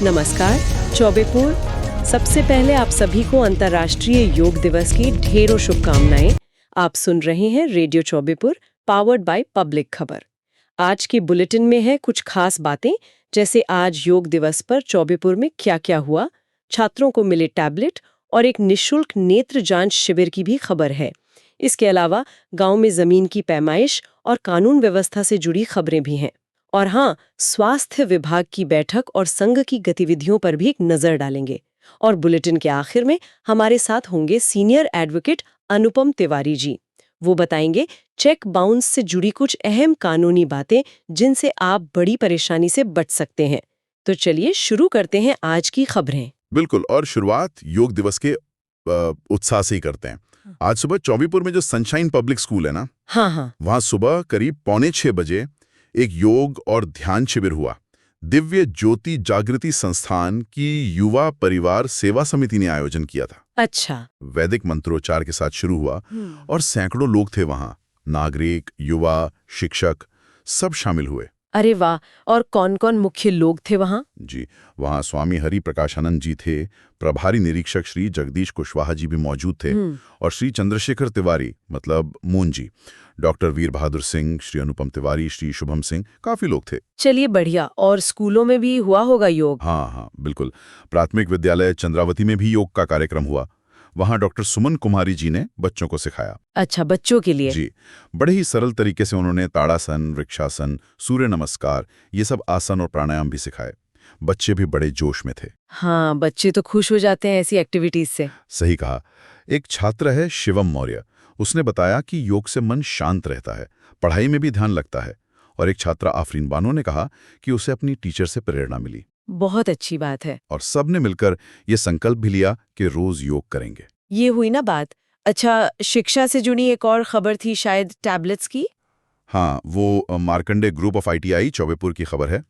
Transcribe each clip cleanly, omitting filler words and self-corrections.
नमस्कार, चौबेपुर। सबसे पहले आप सभी को अंतर्राष्ट्रीय योग दिवस की ढेरों शुभकामनाएं। आप सुन रहे हैं radio Chaubepur, powered by public खबर। आज के बुलेटिन में है कुछ खास बातें, जैसे आज योग दिवस पर चौबेपुर में क्या क्या हुआ, छात्रों को मिले टैबलेट और एक निशुल्क नेत्र जांच शिविर की भी खबर है। इसके अलावा गांव में जमीन की पैमाइश और कानून व्यवस्था से जुड़ी खबरें भी हैं। और हाँ, स्वास्थ्य विभाग की बैठक और संघ की गतिविधियों पर भी एक नजर डालेंगे। और बुलेटिन के आखिर में हमारे साथ होंगे सीनियर एडवोकेट अनुपम तिवारी जी। वो बताएंगे चेक बाउंस से जुड़ी कुछ अहम कानूनी बातें जिनसे आप बड़ी परेशानी से बच सकते हैं। तो चलिए शुरू करते हैं आज की खबरें। बिल्कुल, और शुरुआत योग दिवस के उत्साह से ही करते हैं। आज सुबह चौबीपुर में जो सनशाइन पब्लिक स्कूल है ना, हाँ, वहां सुबह करीब 5:45 बजे एक योग और ध्यान शिविर हुआ। दिव्य ज्योति जागृति संस्थान की युवा परिवार सेवा समिति ने आयोजन किया था। अच्छा। वैदिक मंत्रोच्चार के साथ शुरू हुआ और सैकड़ों लोग थे वहां। नागरिक, युवा, शिक्षक सब शामिल हुए। अरे वाह! और कौन-कौन मुख्य लोग थे वहां? जी, वहां स्वामी हरि प्रकाशानंद जी थे, प्रभारी निरीक्षक श्री जगदीश कुशवाहा जी भी मौजूद थे, और श्री चंद्रशेखर तिवारी मतलब मून जी, डॉक्टर वीर बहादुर सिंह, श्री अनुपम तिवारी, श्री शुभम सिंह, काफी लोग थे। चलिए बढ़िया। और स्कूलों में भी हुआ होगा योग? हाँ, बिल्कुल। प्राथमिक विद्यालय चंद्रावती में भी योग का कार्यक्रम हुआ। वहां डॉक्टर सुमन कुमारी जी ने बच्चों को सिखाया। अच्छा, बच्चों के लिए? जी, बड़े ही सरल तरीके से उन्होंने ताड़ासन, वृक्षासन, सूर्य नमस्कार, ये सब आसन और प्राणायाम भी सिखाए। बच्चे भी बड़े जोश में थे। हाँ, बच्चे तो खुश हो जाते हैं ऐसी एक्टिविटीज से। सही कहा। एक छात्र है शिवम मौर्य, उसने बताया कि योग से मन शांत रहता है, पढ़ाई में भी ध्यान लगता है। और एक छात्रा आफरीन बानो ने कहा कि उसे अपनी टीचर से प्रेरणा मिली। बहुत अच्छी बात है। और सबने मिलकर ये संकल्प भी लिया कि रोज योग करेंगे। ये हुई ना बात। अच्छा, शिक्षा से जुड़ी एक और खबर थी शायद टैबलेट्स की? हाँ, वो Markande group of ITI Chaubepur की खबर है।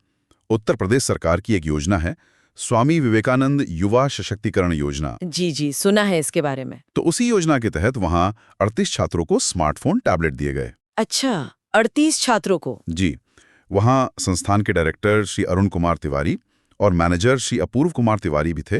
उत्तर प्रदेश सरकार की एक योजना है, स्वामी विवेकानंद युवा सशक्तिकरण योजना। जी, सुना है इसके बारे में। तो उसी योजना के तहत वहां 38 छात्रों को स्मार्टफोन टैबलेट दिए गए। अच्छा, 38 छात्रों को? जी, वहां संस्थान के डायरेक्टर श्री अरुण कुमार तिवारी और मैनेजर श्री अपूर्व कुमार तिवारी भी थे।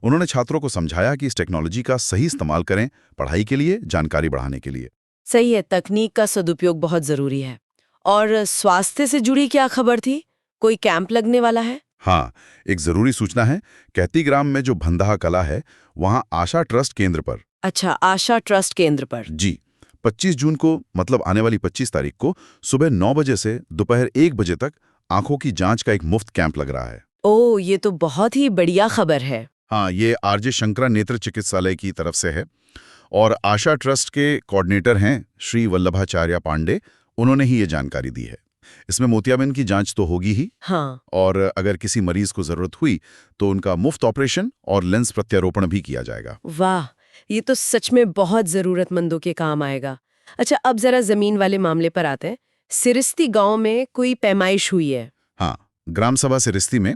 उन्होंने छात्रों को समझाया कि इस टेक्नोलॉजी का सही इस्तेमाल करें, पढ़ाई के लिए, जानकारी बढ़ाने के लिए। सही है, तकनीक का सदुपयोग बहुत जरूरी है। और स्वास्थ्य से जुड़ी क्या खबर थी? कोई कैंप लगने वाला है? हाँ, एक जरूरी सूचना है। कहती ग्राम में जो भंदाहा कला है, वहां आशा ट्रस्ट केंद्र पर। अच्छा, आशा ट्रस्ट केंद्र पर। जी, 25 जून को मतलब आने वाली 25 तारीख को सुबह 9 बजे से दोपहर 1 बजे तक आंखों की जांच का एक मुफ्त कैंप लग रहा है। ओ, ये तो बहुत ही बढ़िया खबर है। हाँ, ये आरजे शंकरा नेत्र चिकित्सालय की तरफ से है और आशा ट्रस्ट के कोऑर्डिनेटर हैं श्री वल्लभाचार्य पांडे। उन्होंने ही ये जानकारी दी है। इसमें मोतियाबिंद की जांच तो होगी ही। हाँ। और अगर किसी मरीज को जरूरत हुई तो उनका मुफ्त ऑपरेशन और लेंस प्रत्यारोपण भी किया जाएगा। वाह, ये तो सच में बहुत जरूरतमंदों के काम आएगा। अच्छा, अब जरा जमीन वाले मामले पर आते हैं। सिरिस्ती गांव में कोई पैमाइश हुई है? हाँ, ग्राम सभा सिरिस्ती में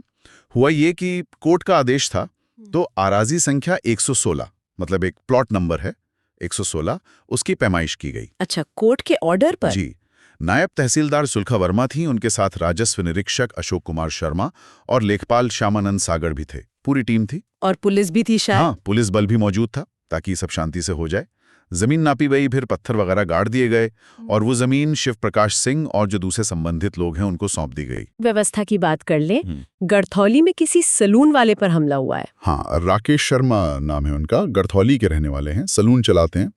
हुआ ये कि कोर्ट का आदेश था, तो आराजी संख्या 116 मतलब एक प्लॉट नंबर है 116, उसकी पैमाइश की गई। अच्छा, कोर्ट के ऑर्डर पर? जी, नायब तहसीलदार सुलखा वर्मा थी, उनके साथ राजस्व निरीक्षक अशोक कुमार शर्मा और लेखपाल श्यामानंद सागर भी थे। पूरी टीम थी। और पुलिस भी थी शायद? हाँ, पुलिस बल भी मौजूद था ताकि सब शांति से हो जाए। जमीन नापी गई, फिर पत्थर वगैरह गाड़ दिए गए और वो जमीन शिव प्रकाश सिंह और जो दूसरे संबंधित लोग हैं उनको सौंप दी गई। व्यवस्था की बात कर ले, गढ़थौली में किसी सलून वाले पर हमला हुआ है। हाँ, राकेश शर्मा नाम है उनका, गढ़थौली के रहने वाले हैं, सलून चलाते हैं।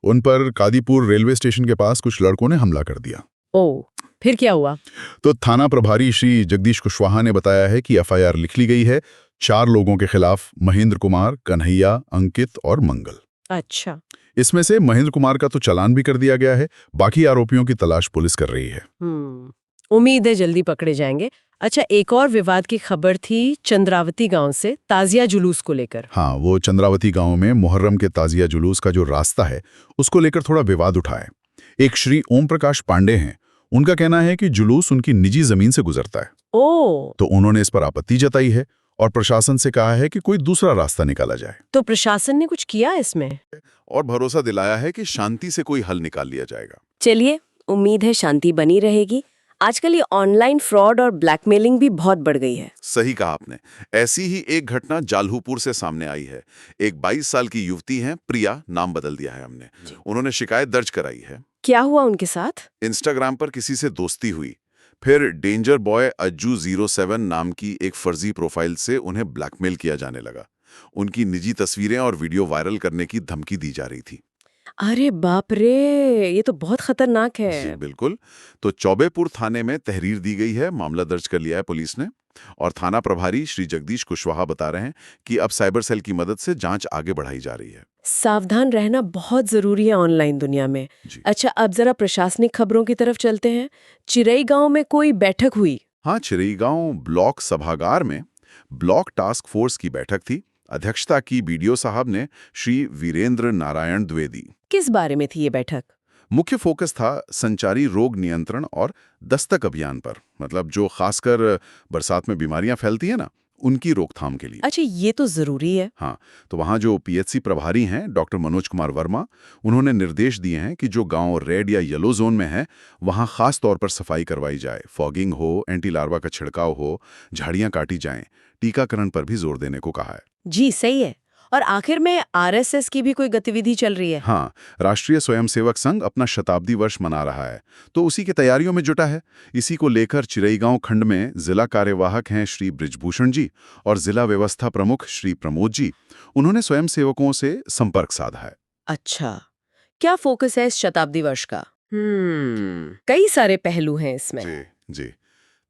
उन पर कादीपुर रेलवे स्टेशन के पास कुछ लड़कों ने हमला कर दिया। ओ, फिर क्या हुआ? तो थाना प्रभारी श्री जगदीश कुशवाहा ने बताया है कि FIR लिख ली गई है 4 लोगों के खिलाफ, महेंद्र कुमार, कन्हैया, अंकित और मंगल। अच्छा। इसमें से महेंद्र कुमार का तो चालान भी कर दिया गया है। बाकी आरोपियों की तलाश पुलिस कर रही है। उम्मीद है जल्दी पकड़े जाएंगे। अच्छा, एक और विवाद की खबर थी चंद्रावती गांव से ताजिया जुलूस को लेकर। हाँ, वो चंद्रावती गांव में मुहर्रम के ताजिया जुलूस का जो रास्ता है उसको लेकर थोड़ा विवाद उठा है। एक श्री ओम प्रकाश पांडे हैं, उनका कहना है कि जुलूस उनकी निजी जमीन से गुजरता है। तो उन्होंने इस पर आपत्ति जताई है और प्रशासन से कहा है कि कोई दूसरा रास्ता निकाला जाए। तो प्रशासन ने कुछ किया इसमें? और भरोसा दिलाया है कि शांति से कोई हल निकाल लिया जाएगा। चलिए, उम्मीद है शांति बनी रहेगी। आजकल ये ऑनलाइन फ्रॉड और ब्लैकमेलिंग भी बहुत बढ़ गई है। सही कहा आपने। ऐसी ही एक घटना जालहूपुर से सामने आई है। एक 22 साल की युवती हैं, प्रिया, नाम बदल दिया है हमने। उन्होंने शिकायत दर्ज कराई है। क्या हुआ उनके साथ? इंस्टाग्राम पर किसी से दोस्ती हुई, फिर डेंजर बॉय अज्जू 07 नाम की एक फर्जी प्रोफाइल से उन्हें ब्लैकमेल किया जाने लगा। उनकी निजी तस्वीरें और वीडियो वायरल करने की धमकी दी जा रही थी। अरे बाप रे, ये तो बहुत खतरनाक जी है। बिल्कुल। तो चौबेपुर थाने में तहरीर दी गई है, मामला दर्ज कर लिया है पुलिस ने। और थाना प्रभारी श्री जगदीश कुशवाहा बता रहे हैं कि अब साइबर सेल की मदद से जांच आगे बढ़ाई जा रही है। सावधान रहना बहुत जरूरी है ऑनलाइन दुनिया में। जी। अच्छा, अब जरा प्रशासनिक खबरों की तरफ चलते हैं। चिरई गांव में कोई बैठक हुई। हाँ, चिरईगांव ब्लॉक सभागार में ब्लॉक टास्क फोर्स की बैठक थी। अध्यक्षता की बीडीओ साहब ने श्री वीरेंद्र नारायण द्विवेदी। किस बारे में थी ये बैठक? मुख्य फोकस था संचारी रोग नियंत्रण और दस्तक अभियान पर, मतलब जो खासकर बरसात में बीमारियां फैलती है ना, उनकी रोकथाम के लिए। अच्छा, ये तो जरूरी है। हाँ, तो वहाँ जो पीएचसी प्रभारी हैं डॉक्टर मनोज कुमार वर्मा, उन्होंने निर्देश दिए हैं कि जो गांव रेड या येलो जोन में है वहाँ खास तौर पर सफाई करवाई जाए, फॉगिंग हो, एंटी लार्वा का छिड़काव हो, झाड़ियाँ काटी जाएं, टीकाकरण पर भी जोर देने को कहा है। जी सही है। और आखिर में आरएसएस की भी कोई गतिविधि चल रही है? हाँ, राष्ट्रीय स्वयंसेवक संघ अपना शताब्दी वर्ष मना रहा है, तो उसी की तैयारियों में जुटा है। इसी को लेकर चिरईगांव खंड में जिला कार्यवाहक हैं श्री ब्रिजभूषण जी और जिला व्यवस्था प्रमुख श्री प्रमोद जी। उन्होंने स्वयंसेवकों से संपर्क साधा है। अच्छा, क्या फोकस है इस शताब्दी वर्ष का? कई सारे पहलू हैं इसमें। जी जी।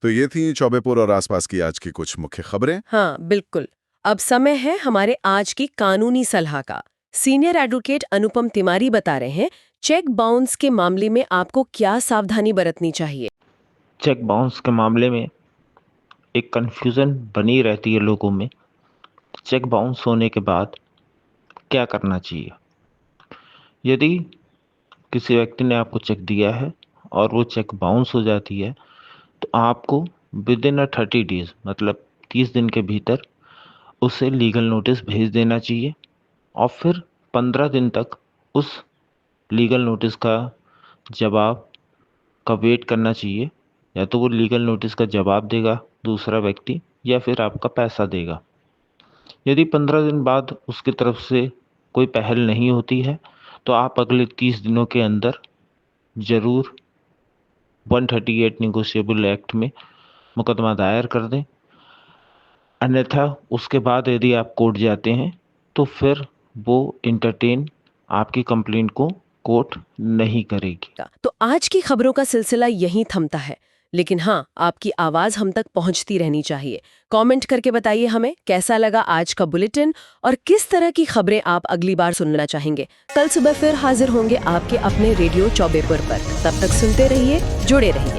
तो ये थी चौबेपुर और आसपास की आज की कुछ मुख्य खबरें। हाँ बिल्कुल। अब समय है हमारे आज की कानूनी सलाह का। सीनियर एडवोकेट अनुपम तिवारी बता रहे हैं चेक बाउंस के मामले में आपको क्या सावधानी बरतनी चाहिए। चेक बाउंस के मामले में एक कन्फ्यूज़न बनी रहती है लोगों में। चेक बाउंस होने के बाद क्या करना चाहिए? यदि किसी व्यक्ति ने आपको चेक दिया है और वो चेक बाउंस हो जाती है, तो आपको विदिन 30 डेज, मतलब 30 दिन के भीतर उसे लीगल नोटिस भेज देना चाहिए और फिर 15 दिन तक उस लीगल नोटिस का जवाब का वेट करना चाहिए। या तो वो लीगल नोटिस का जवाब देगा दूसरा व्यक्ति, या फिर आपका पैसा देगा। यदि 15 दिन बाद उसकी तरफ से कोई पहल नहीं होती है, तो आप अगले 30 दिनों के अंदर ज़रूर 138 नेगोशिएबल एक्ट में मुकदमा दायर कर दें। अन्यथा उसके बाद यदि आप कोर्ट जाते हैं तो फिर वो इंटरटेन आपकी कंप्लेंट को कोर्ट नहीं करेगी। तो आज की खबरों का सिलसिला यहीं थमता है, लेकिन हाँ, आपकी आवाज हम तक पहुंचती रहनी चाहिए। कमेंट करके बताइए हमें कैसा लगा आज का बुलेटिन और किस तरह की खबरें आप अगली बार सुनना चाहेंगे। कल सुबह फिर हाजिर होंगे आपके अपने रेडियो चौबेपुर पर। तब तक सुनते रहिए, जुड़े रहिए।